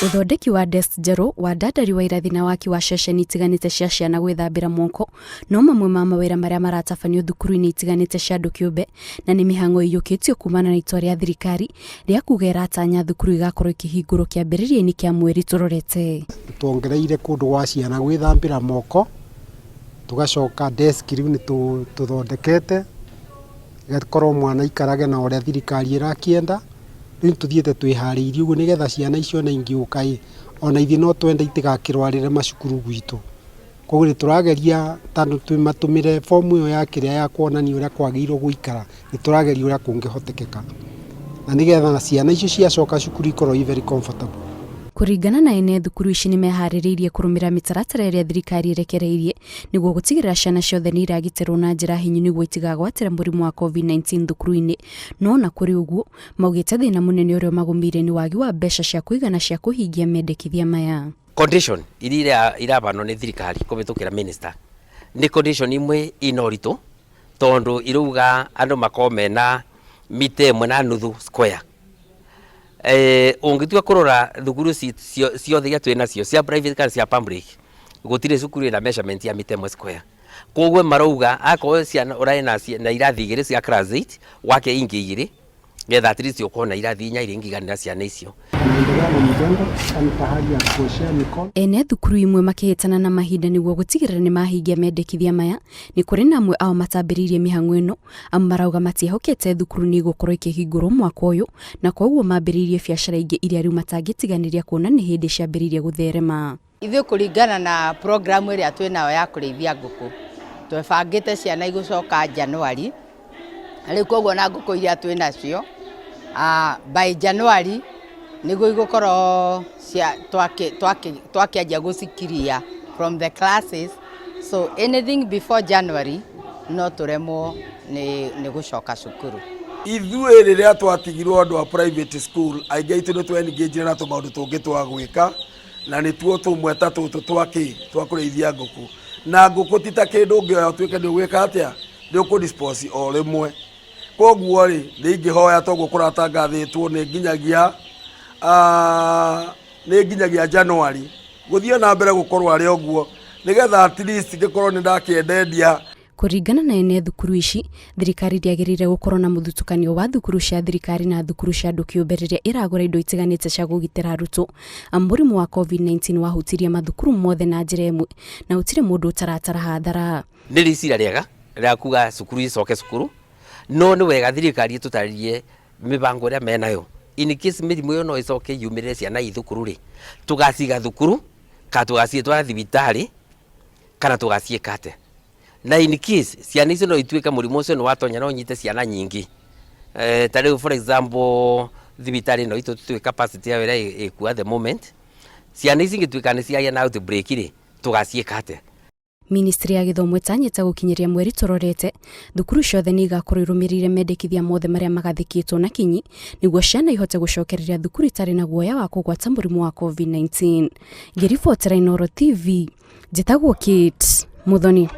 Uthondeki wa desk njerũ wa Dadari wa irathi na waki wa ceceni itiganite cia ciana gwithambira moko no mamwe ma mawira maria maratabanio thukuru-ini itiganite cia andu kiumbe na ni mihango iyukitio kumana na itua ria thirikari ria kuga iratanya thukuru igakorwo ikihingurwo kiambiriria-ini kia mweri turorete. Tuongereire kundu gwa ciana gwithambira moko tugacoka desk riu ni tuthondekete igakorwo mwana ikarage na uria thirikari irakienda. Riu tuthiete twihariirie uguo nigetha ciana icio na ingiuka ona ithi no twende itigakirwarire macukuru gwitu. Koguo turageria tandu twimatumire fomu iyo ya kiria ya kuonania uria kwagirwo guikara ni turageria uria kungihotekeka na nigetha ciana icio ciacoka cukuru ikorwo very comfortable. Kuringana na ene thukuru ici ni mehaririirie kurumira mitaratara iria thirikari irekereirie niguo gutigirira ciana ciothe ni iragitirwo na njira hinyu niguo itigagwatira murimu wa COVID-19 thukuru-ini. No na kuri uguo maugite thina munene uria magumire ni wagi wa mbeca cia kuigana cia kuhingia mendekithia maya. Condition iria irabanwo ni thirikari kubitukira minister ni condition imwe inoritu tondu iruga andu makomena mite mwana nuthu square. Ungitua kurora thukuru ciothe iria twina cio cia private kana cia public gutire cukuru ina measurement ya mitemwe square. Koguo marauga akorwo ciana uraina na irathi igiri cia class 8 wake ingi igiri getha at least ukona irathi inya iringiganira ciana icio. Ene thukuru imwe makihitana na mahinda niguo gutigirira ni mahingia mendekithia maya ni kuri na amwe ao matambiririe mihango ino amu marauga matihokete thukuru ni gukorwo ikihingurwo mwaka uyu na koguo mambiririe biacara ingi iria riu matangitiganiria kuona ni hindi ciambiririe gutherema. Ithuĩ kuringana na program iria twinayo ya kurithia nguku twebangite ciana igucoka January riu koguo na nguku iria twinacio by January niguo igukorwo twakianjia gucikiria from the classes, so anything before January no turemwo ni gucoka cukuru. Ithuĩ riria twatigirwo andu a private school aingi aitu ni twengagire na tumaundu tungi twa gwika na ni tuo tumwe ta tutu twa kurithia nguku na nguku tita kindu ngioya twike ni gwika atia ni ku dispose o rimwe. Koguo ri ni ingihoya toguo kuratangathitwo ni nginyagia January guthie na mbere gukorwo ari oguo nigetha at least ngikorwo ni ndakiendendia. Kuringana na ene thukuru ici thirikari ndiagirire gukorwo na muthutukanio wa thukuru cia thirikari na thukuru cia andu kiumbe riria iragura indo itiganite cia gugitira arutwo murimu wa COVID-19 wahutirie mathukuru mothe na njira imwe na utire mundu utaratara hathara. Ni ricira riega ria kuga cukuru icoke cukuru no ni wega thirikari tutaririe mibango ria menayo in case mirimu yo no icoke yumirire ciana ithukuru ri tugaciga thukuru ka tugacie twa thibitari kana tugacie kate na in case ciana icio no ituika murimu ucio no watonya no nyite ciana nyingi tariu for example thibitari no itutue capacity ya wira eku at the moment ciana ici ngituika ni cia na outbreak ri tugacie kate. Ministry ya Githomo itanyite gukinyiria mweri turorete thukuru ciothe ni igakorwo irumirire mendekithia mothe maria magathikitwo na kinyi niguo ciana ihote gucokereria thukuru itari na guoya wa kugwata murimu wa COVID-19. Ngiribotera Inooro TV njitagwo Kate Muthoni.